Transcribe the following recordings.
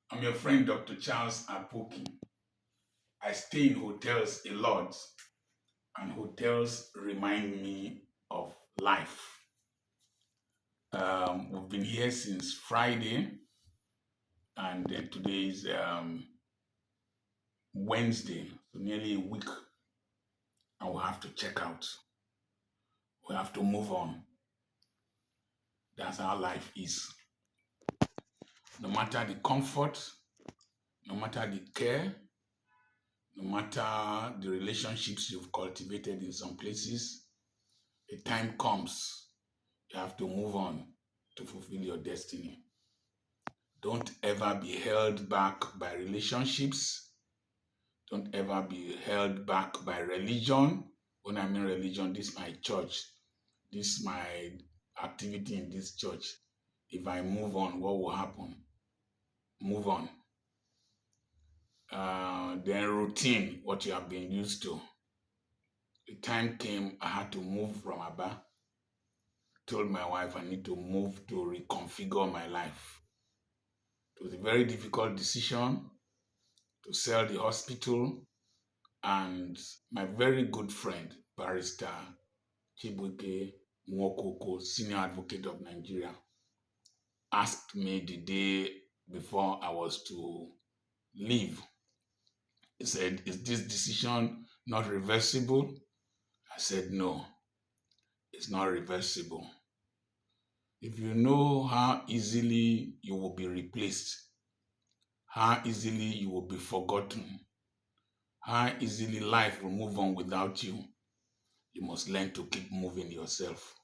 I'm your friend, Dr. Charles Apoki. I stay in hotels a lot, and hotels remind me of life. We've been here since Friday, and today is Wednesday, so nearly a week, and we have to check out. We have to move on. That's how life is. No matter the comfort, no matter the care, no matter the relationships you've cultivated in some places, a time comes you have to move on to fulfill your destiny. Don't ever be held back by relationships. Don't ever be held back by religion. When I mean religion, this is my church. This is my activity in this church. If I move on, what will happen? Move on. Then routine, what you have been used to. The time came I had to move from Aba. Told my wife I need to move to reconfigure my life. It was a very difficult decision to sell the hospital, and my very good friend, Barrister Chibuke Mwokoko, Senior Advocate of Nigeria, asked me the day before I was to leave. He said, "Is this decision not reversible?" I said, "No, it's not reversible. If you know how easily you will be replaced, how easily you will be forgotten, how easily life will move on without you, you must learn to keep moving yourself.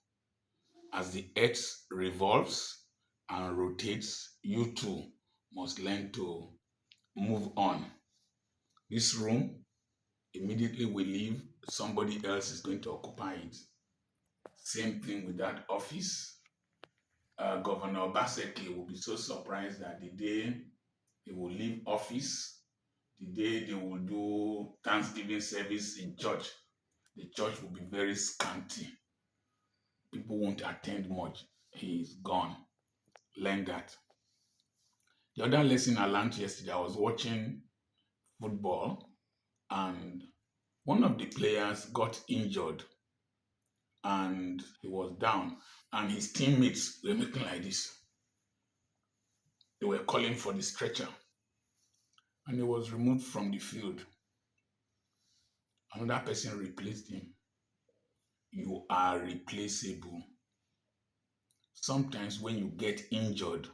As the earth revolves and rotates, you too must learn to move on. This room, immediately we leave, somebody else is going to occupy it. Same thing with that office. Governor Obaseki will be so surprised that the day he will leave office, the day they will do Thanksgiving service in church, the church will be very scanty. People won't attend much. He is gone. Learn that. The other lesson I learned yesterday, I was watching football, and one of the players got injured and he was down, and his teammates were making like this. They were calling for the stretcher, and he was removed from the field. Another person replaced him. You are replaceable. Sometimes when you get injured,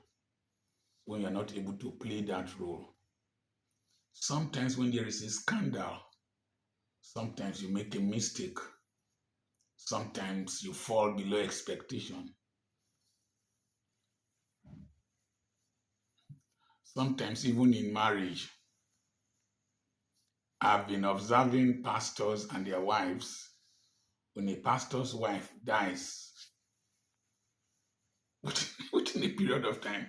when you're not able to play that role, sometimes when there is a scandal, sometimes you make a mistake, sometimes you fall below expectation. Sometimes even in marriage, I've been observing pastors and their wives. When a pastor's wife dies, within a period of time,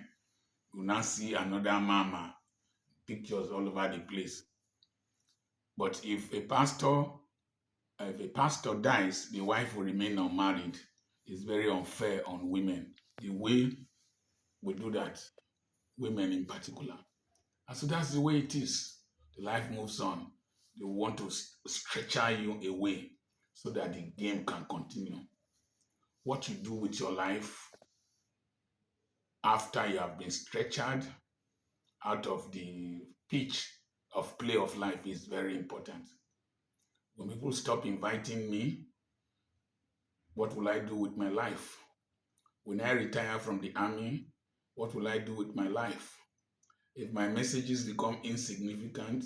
you now see another mama, pictures all over the place. But if a pastor dies, the wife will remain unmarried. It's very unfair on women. The way we do that, women in particular. And so that's the way it is. The life moves on. They want to stretcher you away so that the game can continue. What you do with your life after you have been stretchered out of the pitch of play of life is very important. When people stop inviting me, what will I do with my life? When I retire from the army, what will I do with my life? If my messages become insignificant,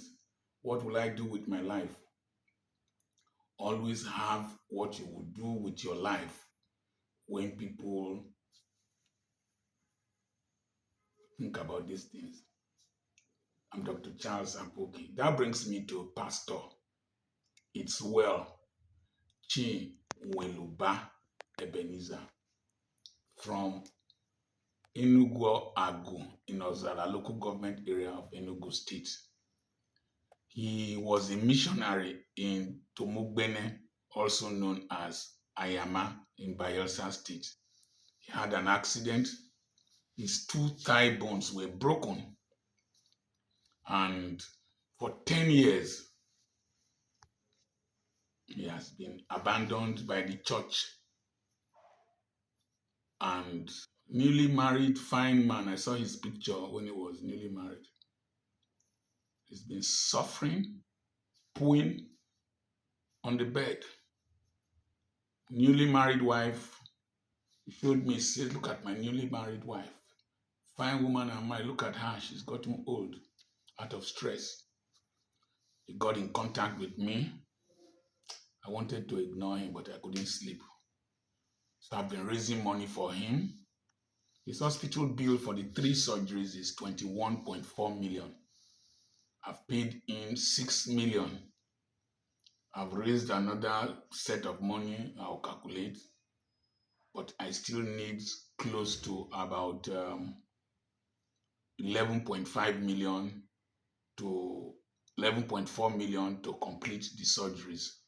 what will I do with my life? Always have what you will do with your life when people think about these things. I'm Dr. Charles Apoki. That brings me to Pastor. It's well. Chi Weluba Ebenezer from Enugu Agu in Ozara, local government area of Enugu State. He was a missionary in Tomugbene, also known as Ayama in Bayelsa State. He had an accident. His two thigh bones were broken. And for 10 years, he has been abandoned by the church. And newly married, fine man, I saw his picture when he was newly married. He's been suffering, pooing on the bed. Newly married wife, he showed me, said, look at my newly married wife. Fine woman am I, look at her, she's gotten old, out of stress. He got in contact with me. I wanted to ignore him, but I couldn't sleep. So I've been raising money for him. His hospital bill for the 3 surgeries is 21.4 million. I've paid in 6 million. I've raised another set of money, I'll calculate, but I still need close to about 11.5 million to 11.4 million to complete the surgeries.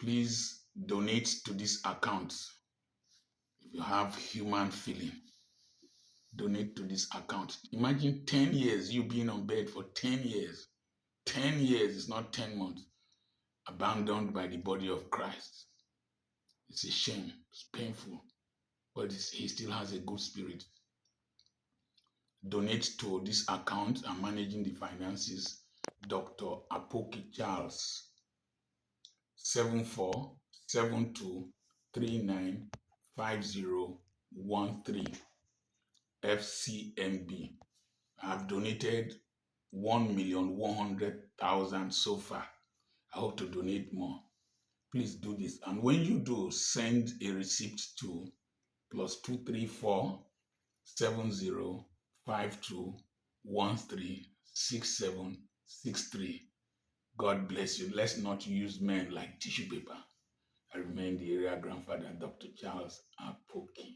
Please donate to this account. If you have human feeling, donate to this account. Imagine 10 years, you being on bed for 10 years. 10 years is not 10 months. Abandoned by the body of Christ. It's a shame. It's painful. But he still has a good spirit. Donate to this account. I'm managing the finances. Dr. Apoki Charles. 7472395013 FCMB. I've donated 1,100,000 so far. I hope to donate more. Please do this. And when you do, send a receipt to +2347052136763. God bless you. Let's not use men like tissue paper. I remain the area grandfather, Dr. Charles Apoki.